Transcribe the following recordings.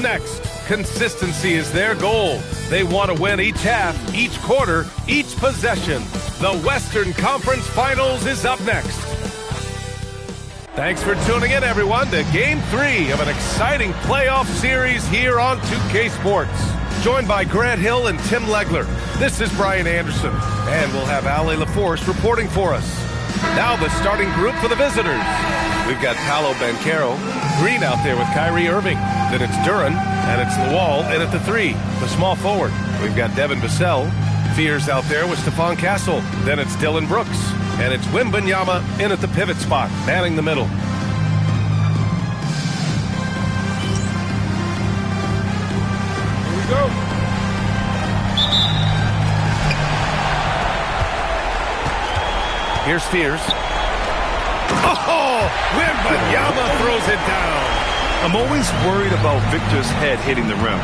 next. Consistency is their goal. They want to win each half, each quarter, each possession. The Western Conference Finals is up next. Thanks for tuning in, everyone, to Game 3 of an exciting playoff series here on 2K Sports. Joined by Grant Hill and Tim Legler, this is Brian Anderson, and we'll have Ali LaForce reporting for us. Now the starting group for the visitors. We've got Paolo Banchero, Green out there with Kyrie Irving. Then it's Duran, and it's Lawal in at the 3, the small forward. We've got Devin Vassell. Fears out there with Stephon Castle. Then it's Dylan Brooks. And it's Wembanyama in at the pivot spot, manning the middle. Here we go. Here's Fears. Oh! Wembanyama throws it down. I'm always worried about Victor's head hitting the rim.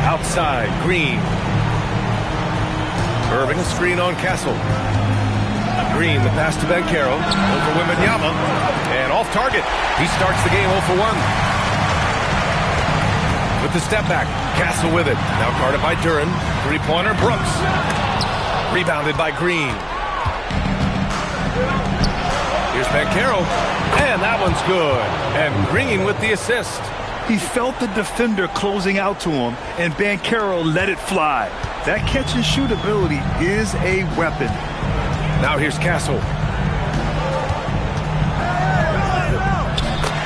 Outside, Green. Irving, screen on Castle. Green, the pass to Banchero. Over Wembanyama. And off target. He starts the game 0 for 1. With the step back. Castle with it. Now guarded by Duran. Three-pointer, Brooks. Rebounded by Green. Here's Banchero. And that one's good. And Green with the assist. He felt the defender closing out to him, and Banchero let it fly. That catch-and-shoot ability is a weapon. Now here's Castle.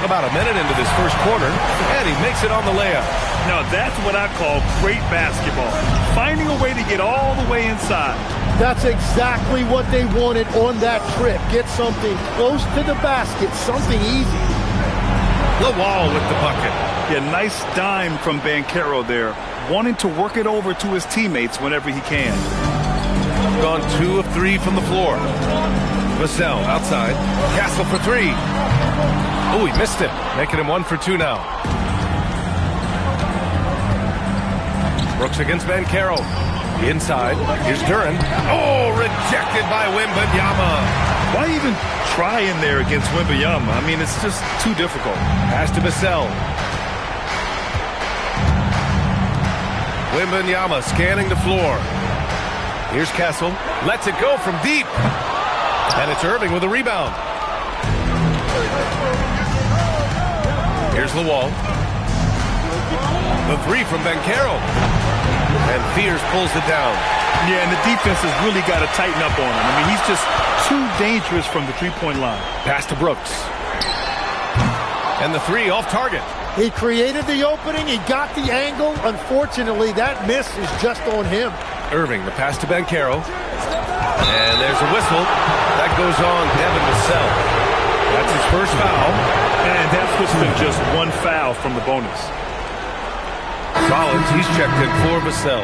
About a minute into this first quarter, and he makes it on the layup. Now that's what I call great basketball. Finding a way to get all the way inside. That's exactly what they wanted on that trip. Get something close to the basket, something easy. Lawal with the bucket. Yeah, nice dime from Banchero there, wanting to work it over to his teammates whenever he can. Gone 2 of 3 from the floor. Vassell outside. Castle for 3. Oh, he missed it, making him 1 for 2 now. Brooks against Banchero. Inside. Here's Duran. Oh, rejected by Wembanyama. Why even try in there against Wembanyama? I mean, it's just too difficult. Pass to Vassell. Wembanyama scanning the floor. Here's Castle. Lets it go from deep. And it's Irving with a rebound. Here's Lawal. The 3 from Banchero. And Fears pulls it down. Yeah, and the defense has really got to tighten up on him. I mean, he's just too dangerous from the three-point line. Pass to Brooks. And the 3 off target. He created the opening. He got the angle. Unfortunately, that miss is just on him. Irving, the pass to Banchero. And there's a whistle. That goes on Devin Vassell. That's his first foul. And that's what's been just 1 foul from the bonus. Rollins, he's checked in for Vassell.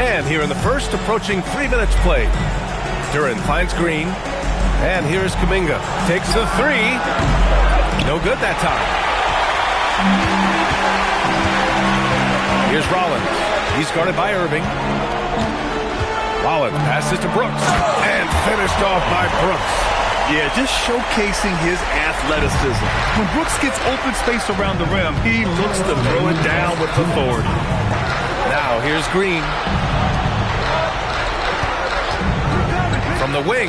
And here in the first, approaching 3 minutes played. Duran finds Green. And here's Kuminga. Takes the 3. No good that time. Here's Rollins. He's guarded by Irving. Rollins passes to Brooks. And finished off by Brooks. Yeah, just showcasing his athleticism. When Brooks gets open space around the rim, he looks to throw it down with authority. Now here's Green. From the wing.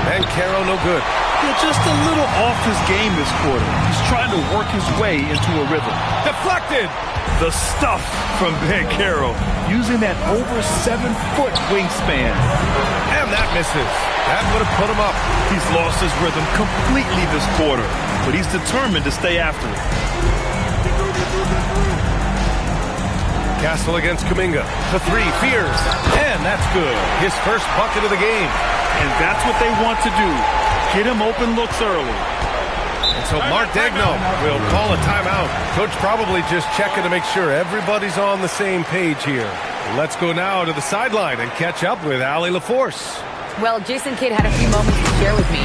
Banchero no good. Yeah, just a little off his game this quarter. He's trying to work his way into a rhythm. Deflected. The stuff from Banchero, using that over 7-foot wingspan. And that misses. That would have put him up. He's lost his rhythm completely this quarter, but he's determined to stay after it. Castle against Kuminga. The 3, Fears. And that's good. His first bucket of the game. And that's what they want to do. Get him open looks early. And so Mark Degno will call a timeout. Coach probably just checking to make sure everybody's on the same page here. Let's go now to the sideline and catch up with Ali LaForce. Well, Jason Kidd had a few moments to share with me.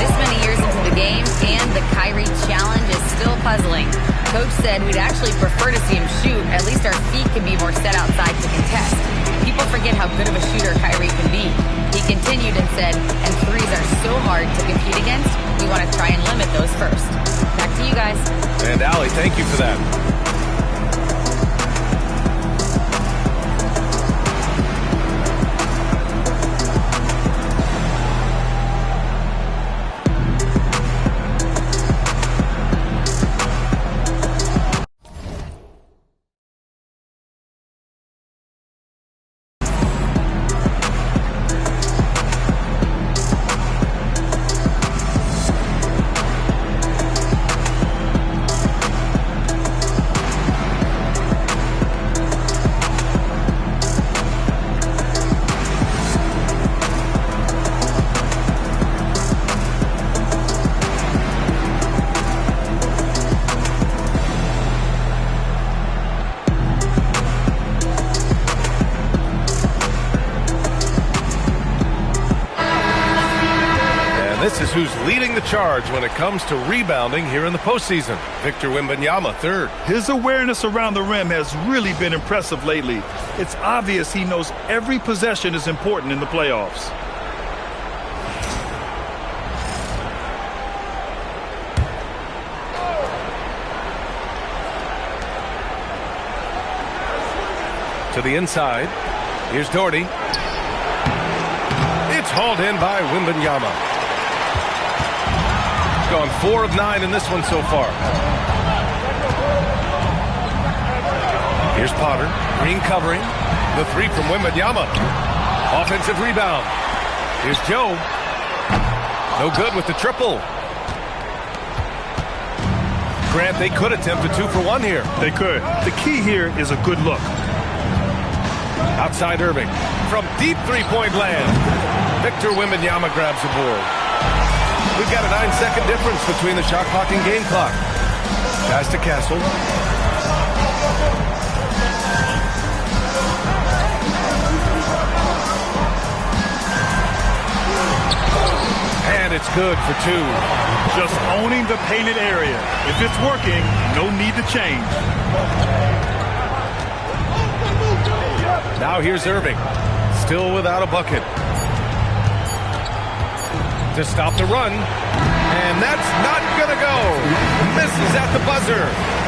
This many years into the game, and the Kyrie challenge is still puzzling. Coach said we'd actually prefer to see him shoot. At least our feet can be more set outside to contest. People forget how good of a shooter Kyrie can be. He continued and said, and threes are so hard to compete against, we want to try and limit those first. Back to you guys. And Allie, thank you for that. This is who's leading the charge when it comes to rebounding here in the postseason. Victor Wembanyama, third. His awareness around the rim has really been impressive lately. It's obvious he knows every possession is important in the playoffs. To the inside. Here's Doherty. It's hauled in by Wembanyama. Gone 4 of 9 in this one so far. Here's Potter. Green covering. The three from Wembanyama. Offensive rebound. Here's Joe. No good with the triple. Grant, they could attempt a 2 for 1 here. They could. The key here is a good look. Outside Irving. From deep three-point land. Victor Wembanyama grabs the board. We've got a 9-second difference between the shot clock and game clock. Pass to Castle. And it's good for 2. Just owning the painted area. If it's working, no need to change. Now here's Irving. Still without a bucket. To stop the run, and that's not gonna go. Misses at the buzzer,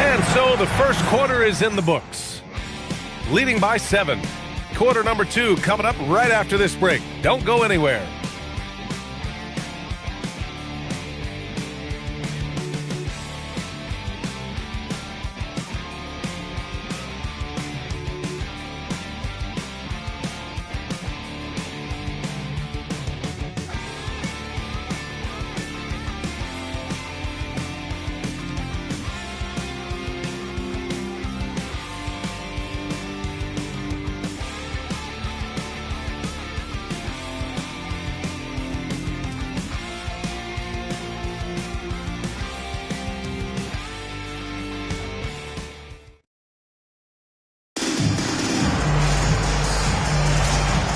and so the first quarter is in the books. Leading by 7. Quarter number 2 coming up right after this break. Don't go anywhere.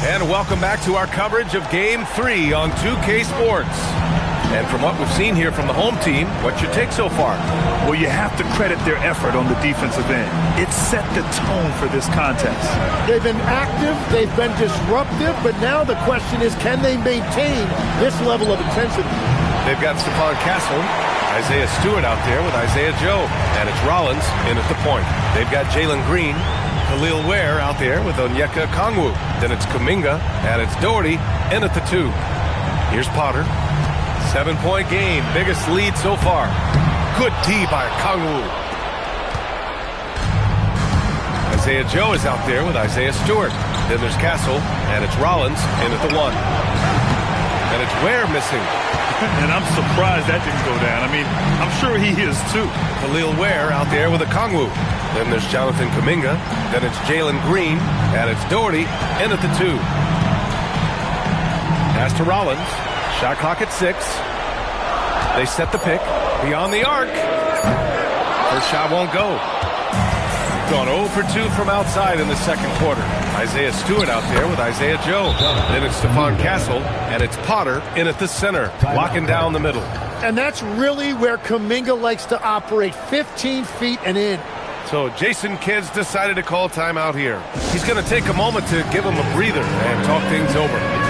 And welcome back to our coverage of Game 3 on 2K Sports. And from what we've seen here from the home team, what's your take so far? Well, you have to credit their effort on the defensive end. It set the tone for this contest. They've been active, they've been disruptive, but now the question is, can they maintain this level of intensity? They've got Stephon Castle, Isaiah Stewart out there with Isaiah Joe, and it's Rollins in at the point. They've got Jalen Green, Khalil Ware out there with Onyeka Okongwu. Then it's Kuminga, and it's Doherty in at the 2. Here's Potter. 7-point game, biggest lead so far. Good D by Okongwu. Isaiah Joe is out there with Isaiah Stewart. Then there's Castle, and it's Rollins in at the 1. And it's Ware missing. And I'm surprised that didn't go down. I mean, I'm sure he is too. Khalil Ware out there with Okongwu. Then there's Jonathan Kuminga. Then it's Jalen Green. And it's Doherty in at the 2. Pass to Rollins. Shot clock at 6. They set the pick. Beyond the arc. First shot won't go. Gone 0 for 2 from outside in the second quarter. Isaiah Stewart out there with Isaiah Joe. Then it's Stephon Castle, and it's Potter in at the center, locking down the middle. And that's really where Kuminga likes to operate, 15 feet and in. So Jason Kidd's decided to call timeout here. He's going to take a moment to give him a breather and talk things over.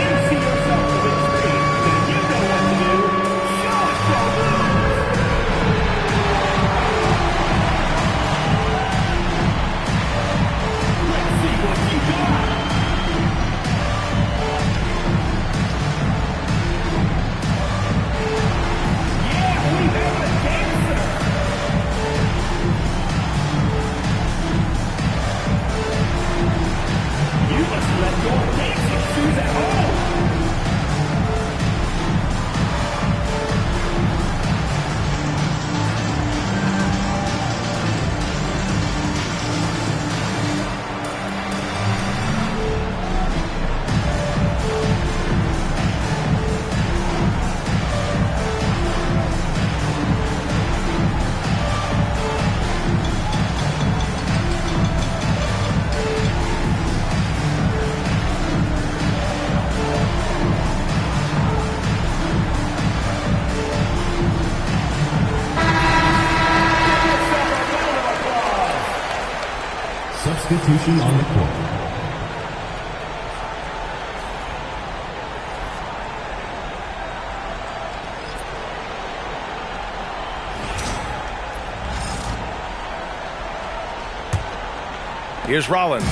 Substitution on the court. Here's Rollins.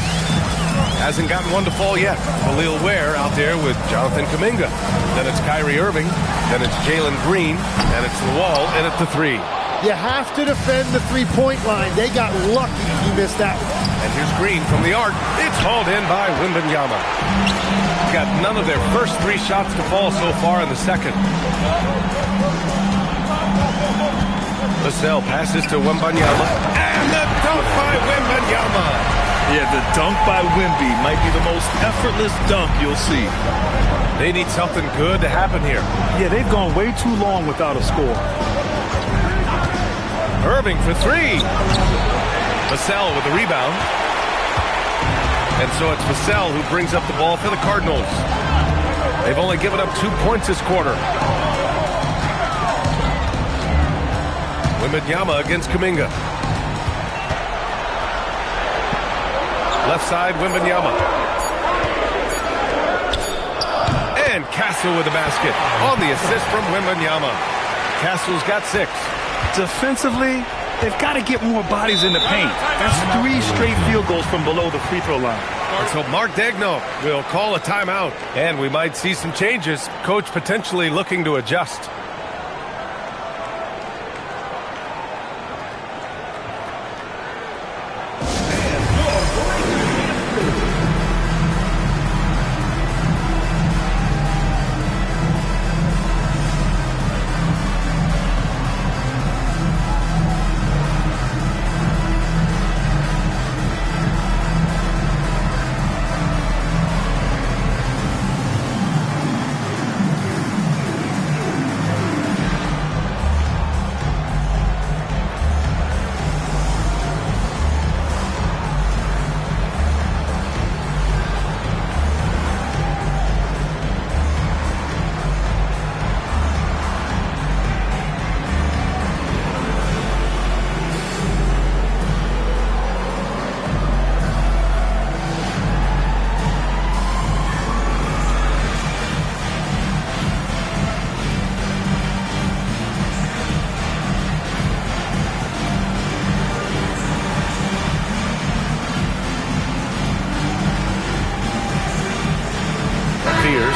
Hasn't gotten one to fall yet. Khalil Ware out there with Jonathan Kuminga. Then it's Kyrie Irving. Then it's Jalen Green. And it's the wall in at the three. You have to defend the three-point line. They got lucky you missed that one. And here's Green from the arc. It's hauled in by Wembanyama. Got none of their first three shots to fall so far in the second. Vassell passes to Wembanyama. And the dunk by Wembanyama. Yeah, the dunk by Wemby might be the most effortless dunk you'll see. They need something good to happen here. Yeah, they've gone way too long without a score. Irving for three. Vassell with the rebound. And so it's Vassell who brings up the ball for the Cardinals. They've only given up 2 points this quarter. Wembanyama against Kuminga. Left side, Wembanyama. And Castle with the basket on the assist from Wembanyama. Castle's got 6. Defensively, they've got to get more bodies in the paint. That's 3 straight field goals from below the free throw line. So Mark Daigneault will call a timeout, and we might see some changes. Coach potentially looking to adjust.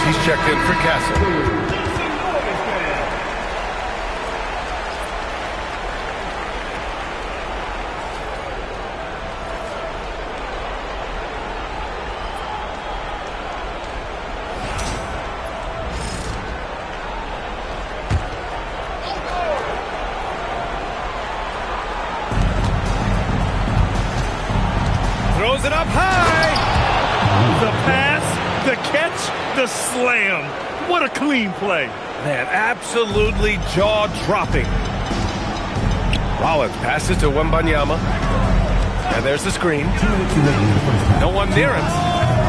He's checked in for Castle. Throws it up high. The pass, the catch, the slam. What a clean play. Man, absolutely jaw-dropping. Rollins passes to Wembanyama. And there's the screen. No one near him.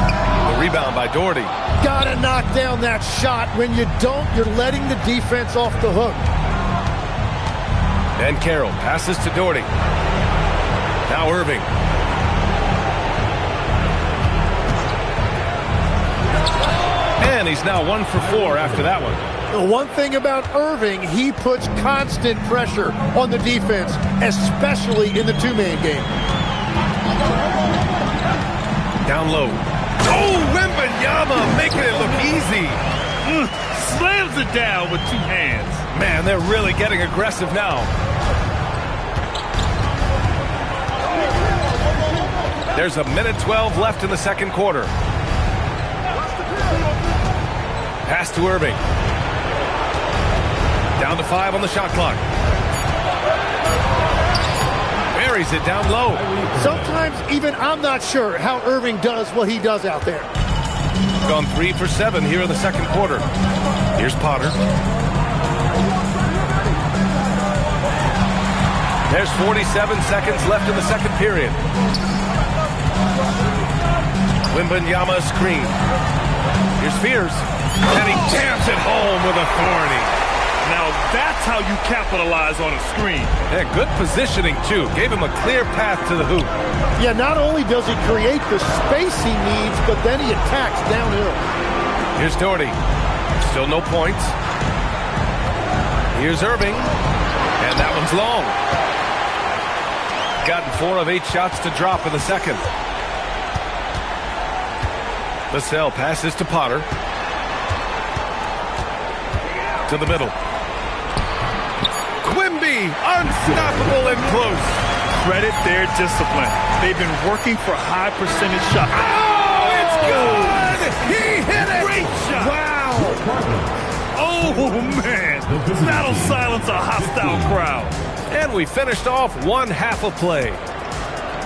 Rebound by Doherty. Gotta knock down that shot. When you don't, you're letting the defense off the hook. And Carroll passes to Doherty. Now Irving. And he's now 1 for 4 after that one. The one thing about Irving, he puts constant pressure on the defense, especially in the two-man game. Down low. Oh, Wembanyama making it look easy. Slams it down with 2 hands. Man, they're really getting aggressive now. There's a minute 12 left in the second quarter. Pass to Irving. Down to 5 on the shot clock. Buries it down low. Sometimes even I'm not sure how Irving does what he does out there. Gone 3 for 7 here in the second quarter. Here's Potter. There's 47 seconds left in the second period. Wembanyama screen. Here's Spears. And he jams it home with authority. Now that's how you capitalize on a screen. Yeah, good positioning, too. Gave him a clear path to the hoop. Yeah, not only does he create the space he needs, but then he attacks downhill. Here's Doherty. Still no points. Here's Irving. And that one's long. Gotten 4 of 8 shots to drop in the second. Vassell passes to Potter. To the middle. Quimby, unstoppable and close. Credit their discipline. They've been working for high percentage shots. Oh, it's good! He hit it! Great shot! Wow! Oh, man! That'll silence a hostile crowd. And we finished off one half of play,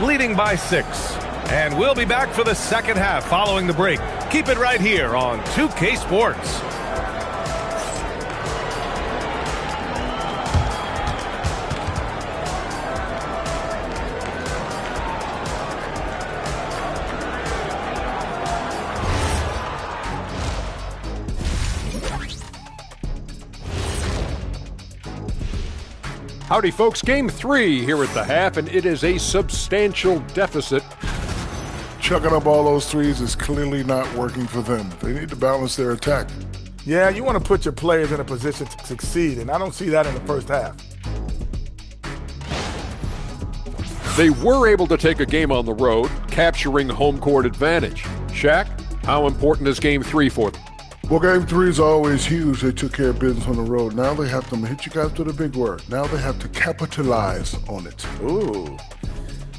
leading by 6. And we'll be back for the second half following the break. Keep it right here on 2K Sports. Howdy, folks. Game 3 here at the half, and it is a substantial deficit. Chucking up all those threes is clearly not working for them. They need to balance their attack. Yeah, you want to put your players in a position to succeed, and I don't see that in the first half. They were able to take a game on the road, capturing home court advantage. Shaq, how important is Game 3 for them? Well, Game 3 is always huge. They took care of business on the road. Now they have to hit you guys with a big word. Now they have to capitalize on it. Ooh.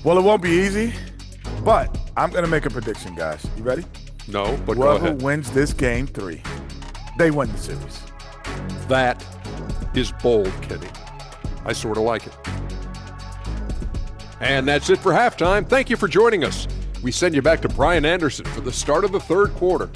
Well, it won't be easy, but I'm going to make a prediction, guys. You ready? No, but go Whoever ahead. wins this Game 3, they win the series. That is bold, Kenny. I sort of like it. And that's it for halftime. Thank you for joining us. We send you back to Brian Anderson for the start of the third quarter.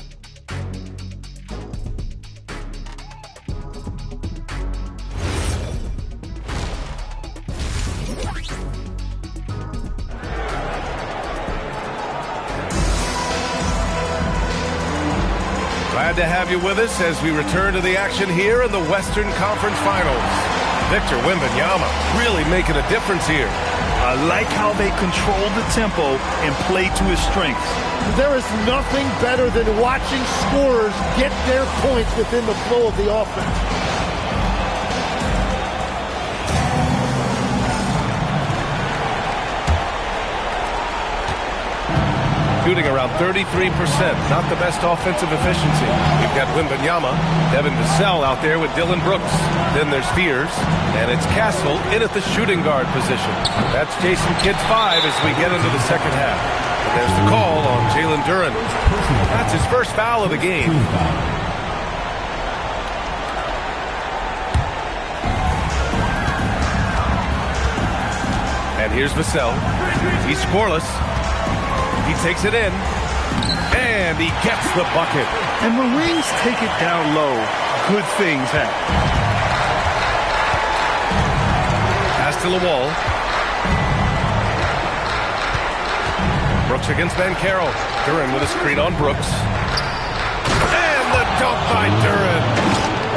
Glad to have you with us as we return to the action here in the Western Conference Finals. Victor Wembanyama really making a difference here. I like how they control the tempo and play to his strengths. There is nothing better than watching scorers get their points within the flow of the offense. Shooting around 33%, not the best offensive efficiency. We've got Wembanyama, Devin Vassell out there with Dylan Brooks. Then there's Spears, and it's Castle in at the shooting guard position. That's Jason Kidd's 5 as we get into the second half. And there's the call on Jalen Duren. That's his first foul of the game. And here's Vassell. He's scoreless. He takes it in, and he gets the bucket. And when wings take it down low, good things happen. Pass to the wall. Brooks against Ben Carroll. Duren with a screen on Brooks. by Duran.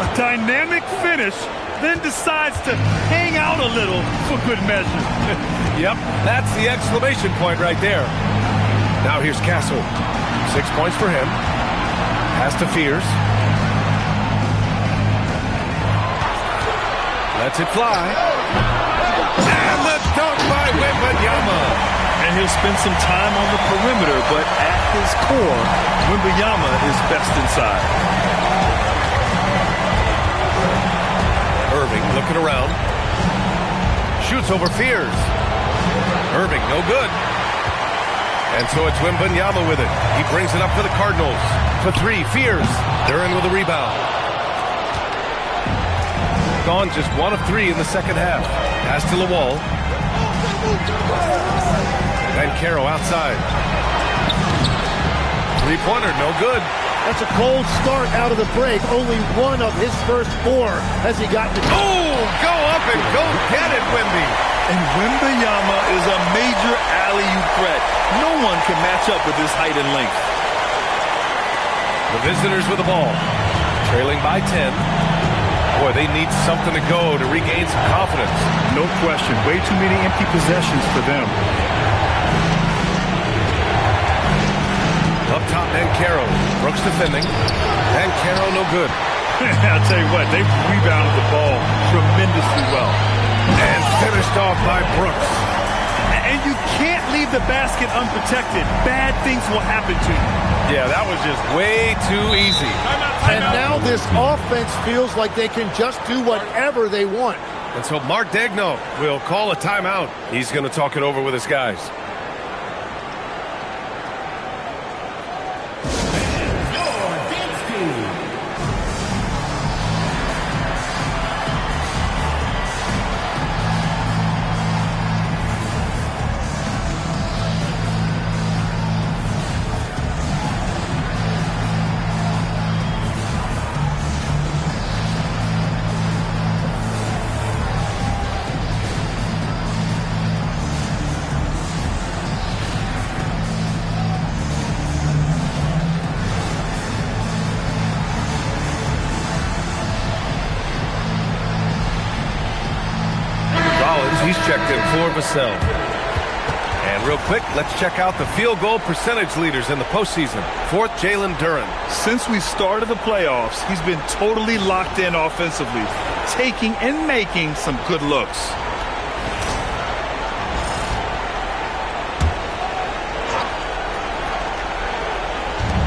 A dynamic finish, then decides to hang out a little for good measure. Yep, that's the exclamation point right there. Now here's Castle. 6 points for him. Pass to Fears. Lets it fly. And the dunk by Wembanyama. And he'll spend some time on the perimeter, but at his core, Wembanyama is best inside. Irving looking around. Shoots over Fears. Irving, no good. And so it's Wembanyama with it. He brings it up for the Cardinals. For three, Fears. Duran with a rebound. Gone just 1 of 3 in the second half. Pass to Lawal. Banchero outside. Three-pointer, no good. That's a cold start out of the break. Only 1 of his first 4 has he gotten to. Oh, go up and go get it, Wemby. And Wembanyama is a major alley-oop threat. No one can match up with his height and length. The visitors with the ball. Trailing by 10. Boy, they need something to go to regain some confidence. No question. Way too many empty possessions for them. Up top, Banchero. Brooks defending. Banchero no good. I'll tell you what, they rebounded the ball tremendously well. And finished off by Brooks. And you can't leave the basket unprotected. Bad things will happen to you. Yeah, that was just way too easy. And now this offense feels like they can just do whatever they want. And so Mark Daigneault will call a timeout. He's going to talk it over with his guys. He's checked in for Vassell. And real quick, let's check out the field goal percentage leaders in the postseason. 4th, Jalen Duran. Since we started the playoffs, he's been totally locked in offensively, taking and making some good looks.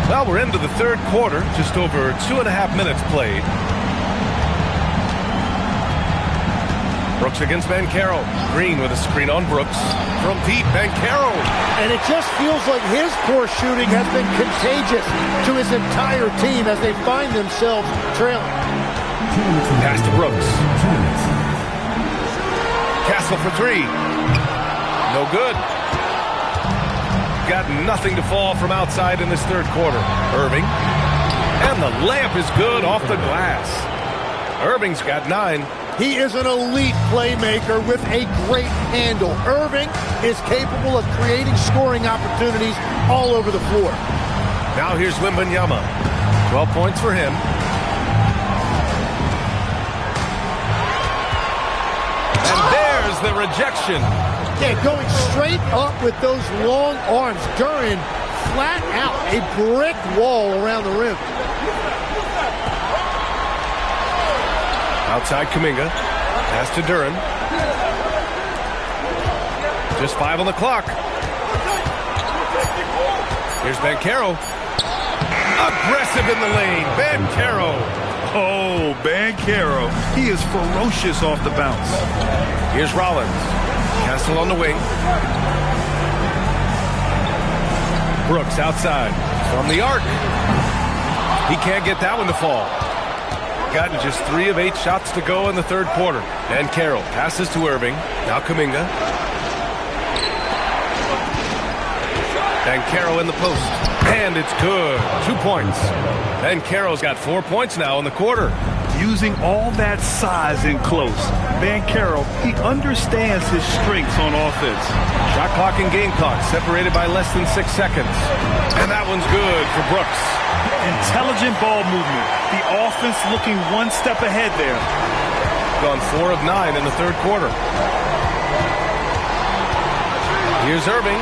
Well, we're into the third quarter, just over 2.5 minutes played. Brooks against Banchero. Green with a screen on Brooks. From deep, Banchero. And it just feels like his poor shooting has been contagious to his entire team as they find themselves trailing. Pass to Brooks. Castle for 3. No good. Got nothing to fall from outside in this third quarter. Irving. And the layup is good off the glass. Irving's got 9. He is an elite playmaker with a great handle. Irving is capable of creating scoring opportunities all over the floor. Now here's Wembanyama. 12 points for him. And there's the rejection. Yeah, going straight up with those long arms. Duran flat out, a brick wall around the rim. Outside Kuminga. Pass to Duran. Just 5 on the clock. Here's Banchero. Aggressive in the lane. Banchero. Oh, Banchero. He is ferocious off the bounce. Here's Rollins. Castle on the wing. Brooks outside. From the arc. He can't get that one to fall. Gotten just 3 of 8 shots to go in the third quarter. Banchero passes to Irving. Now Kuminga. Banchero in the post. And it's good. 2 points. Banchero's got 4 points now in the quarter. using all that size in close. Banchero, he understands his strengths on offense. Shot clock and game clock separated by less than 6 seconds. And that one's good for Brooks. Intelligent ball movement. The offense looking one step ahead there. Gone 4 of 9 in the third quarter. Here's Irving.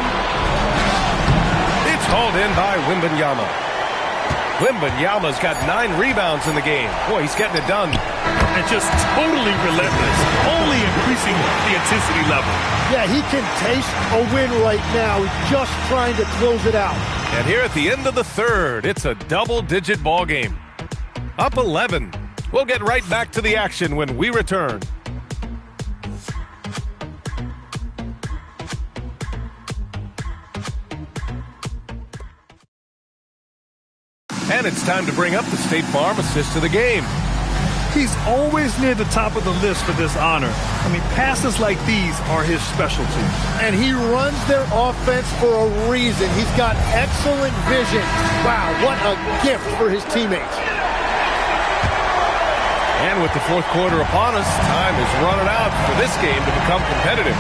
It's hauled in by Wembanyama. Wembanyama's got 9 rebounds in the game. Boy, he's getting it done. And just totally relentless, only increasing the intensity level. Yeah, he can taste a win right now. He's just trying to close it out. And here at the end of the third, it's a double-digit ball game. Up 11. We'll get right back to the action when we return. And it's time to bring up the State Farm assist of the game. He's always near the top of the list for this honor. I mean, passes like these are his specialty. And he runs their offense for a reason. He's got excellent vision. Wow, what a gift for his teammates. And with the fourth quarter upon us, time is running out for this game to become competitive.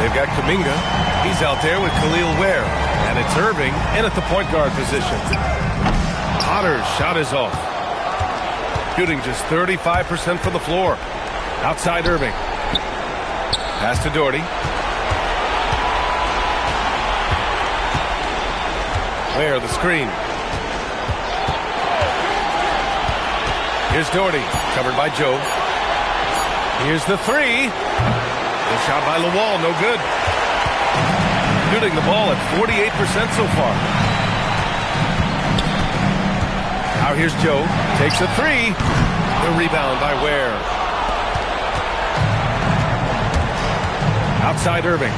They've got Kuminga. He's out there with Khalil Ware. And it's Irving in at the point guard position. Potter's shot is off. Shooting just 35% from the floor. Outside Irving. Pass to Doherty. Ware, the screen. Here's Doherty, covered by Joe. Here's the three. Good shot by Lawal, no good. Shooting the ball at 48% so far. Now here's Joe, takes a three. The rebound by Ware. Outside Irving.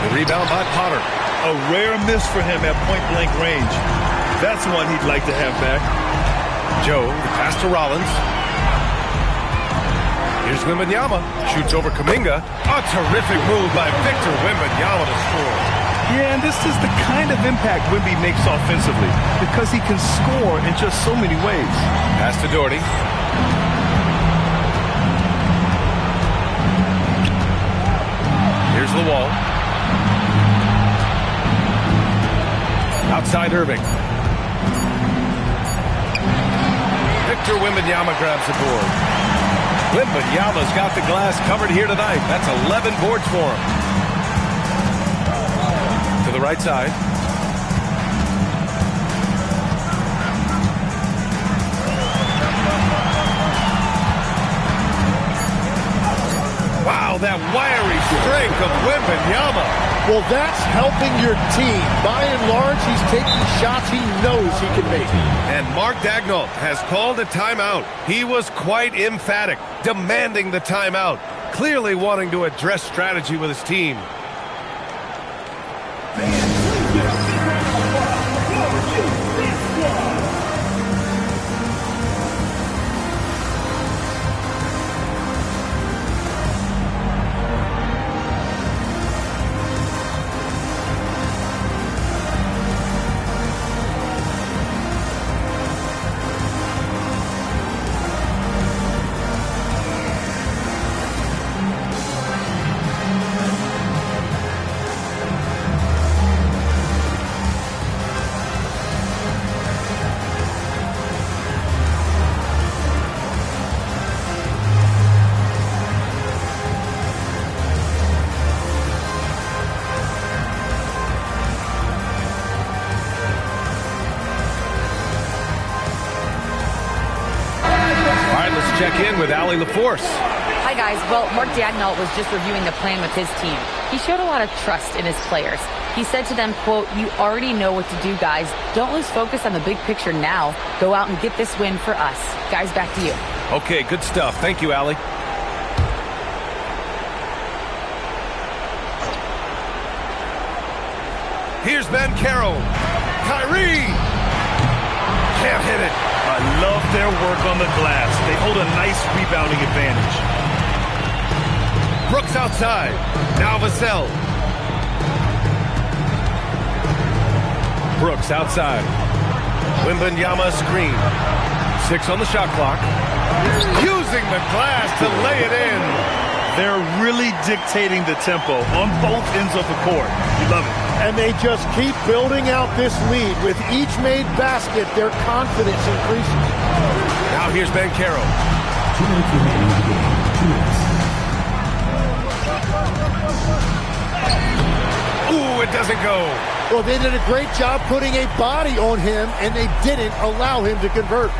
The rebound by Potter. A rare miss for him at point-blank range. That's one he'd like to have back. Joe, the pass to Rollins. Here's Wembanyama. Shoots over Kuminga. A terrific move by Victor Wembanyama to score. Yeah, and this is the kind of impact Wemby makes offensively because he can score in just so many ways. Pass to Doherty. Here's Lawal. Outside Irving. Victor Wembanyama grabs the board. Wembanyama's got the glass covered here tonight. That's 11 boards for him. To the right side. Wow, that wiry strength of Wembanyama. Well, that's helping your team. By and large, he's taking shots he knows he can make. And Mark Daigneault has called a timeout. He was quite emphatic, demanding the timeout, clearly wanting to address strategy with his team. Check in with Allie LaForce. Hi, guys. Well, Mark Daigneault was just reviewing the plan with his team. He showed a lot of trust in his players. He said to them, quote, "You already know what to do, guys. Don't lose focus on the big picture now. Go out and get this win for us." Guys, back to you. Okay, good stuff. Thank you, Allie. Here's Banchero. Kyrie. Can't hit it. I love their work on the glass. They hold a nice rebounding advantage. Brooks outside. Now Vassell. Brooks outside. Wembanyama screen. 6 on the shot clock. Using the glass to lay it in. They're really dictating the tempo on both ends of the court. You love it. And they just keep building out this lead. With each made basket, their confidence increases. Now here's Banchero. 2 minutes remaining in the game. 2 minutes. Ooh, it doesn't go. Well, they did a great job putting a body on him, and they didn't allow him to convert.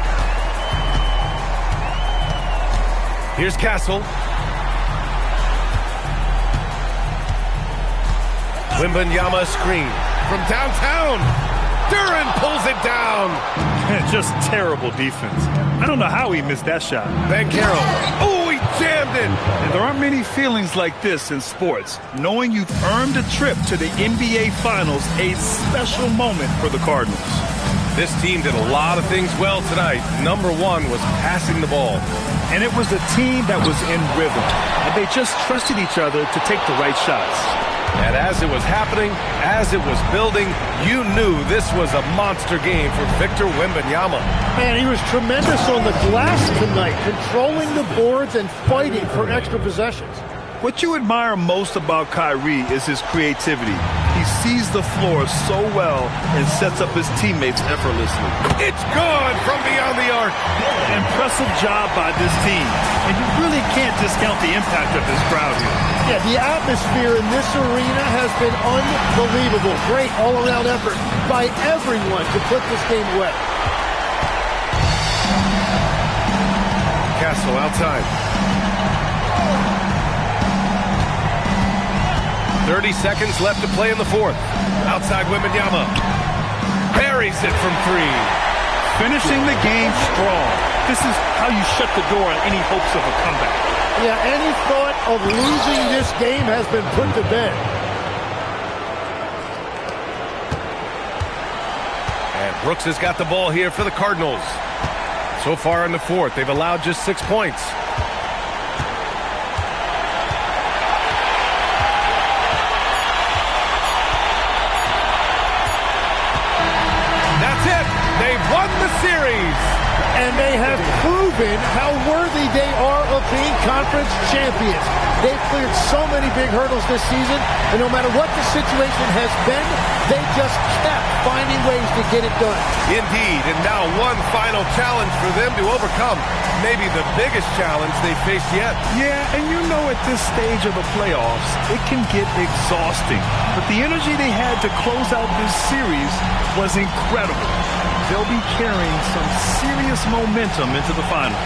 Here's Castle. Wembanyama screen from downtown. Duran pulls it down. Just terrible defense. I don't know how he missed that shot. Banchero. Oh, he jammed it. And there aren't many feelings like this in sports. Knowing you've earned a trip to the NBA Finals, a special moment for the Cardinals. This team did a lot of things well tonight. Number one was passing the ball. And it was a team that was in rhythm. And they just trusted each other to take the right shots. And as it was happening, as it was building, you knew this was a monster game for Victor Wembanyama. Man, he was tremendous on the glass tonight, controlling the boards and fighting for extra possessions. What you admire most about Kyrie is his creativity. He sees the floor so well and sets up his teammates effortlessly. It's gone from beyond the arc. Impressive job by this team. And you really can't discount the impact of this crowd here. Yeah, the atmosphere in this arena has been unbelievable. Great all-around effort by everyone to put this game away. Castle outside. 30 seconds left to play in the fourth. Outside Wembanyama. Buries it from 3. Finishing the game strong. This is how you shut the door on any hopes of a comeback. Yeah, any thought of losing this game has been put to bed. And Brooks has got the ball here for the Cardinals. So far in the fourth, they've allowed just 6 points. That's it. They've won the series. And they have proven how worthy they are of being conference champions. They've cleared so many big hurdles this season, and no matter what the situation has been, they just kept finding ways to get it done. Indeed, and now one final challenge for them to overcome. Maybe the biggest challenge they've faced yet. Yeah, and you know at this stage of the playoffs, it can get exhausting. But the energy they had to close out this series was incredible. They'll be carrying some serious momentum into the finals.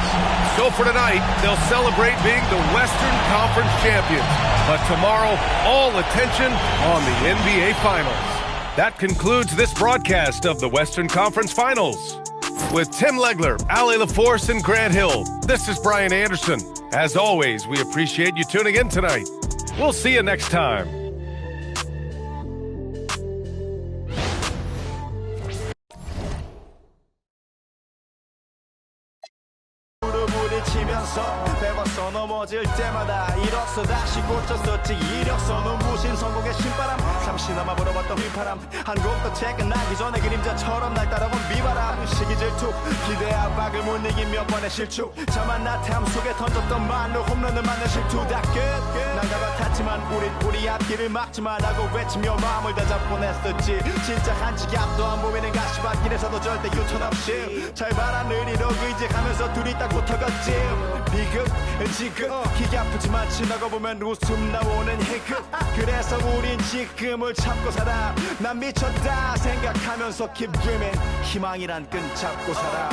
So for tonight, they'll celebrate being the Western Conference champions. But tomorrow, all attention on the NBA Finals. That concludes this broadcast of the Western Conference Finals. With Tim Legler, Ali LaForce, and Grant Hill, this is Brian Anderson. As always, we appreciate you tuning in tonight. We'll see you next time. 넘어질 때마다 일어서 다시 고쳤었지 이력서 눈부신 성공의 신바람 잠시나마 불어봤던 휘파람 한 곡도 책은 나기 전에 그림자처럼 날 따라온 비바람 시기 질투 기대 압박을 못 이긴 몇 번의 실축 자만 나태함 속에 던졌던 말로 홈런을 맞는 실투 다 끝 난가 같았지만 우리 앞길을 막지 말라고 외치며 마음을 다잡곤 했었지 진짜 한치 앞도 안 보이는 가시밭길에서도 절대 유턴 없이 잘 봐라 느리로 의지하면서 둘이 딱 붙어갔지 비극 지금 기가 아프지만 지나고 보면 웃음 나오는 희극 그래서 우린 지금을 참고 살아 난 미쳤다 생각하면서 keep dreaming 희망이란 끈 잡고 살아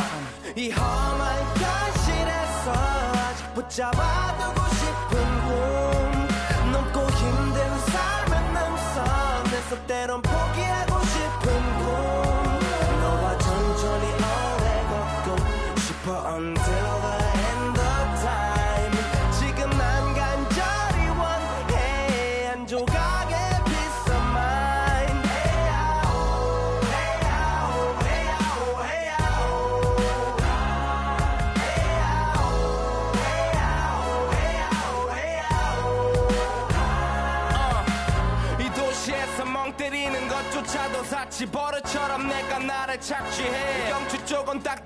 이 험한 현실에서 아직 붙잡아두고 싶은 꿈 넘고 힘든 삶의 능선에서 때론 포기하고 싶은 꿈 너와 천천히 오래 걷고 싶어 until the end of time 지금 난 간절히 원해 한 조각의 peace of mind 헤야오 헤야오 헤야오 헤야오 헤야오 헤야오 헤야오 헤야오 취해서 멍 때리는 것조차도 사치 버릇처럼 내가 나를 착취해 영주 쪽은 딱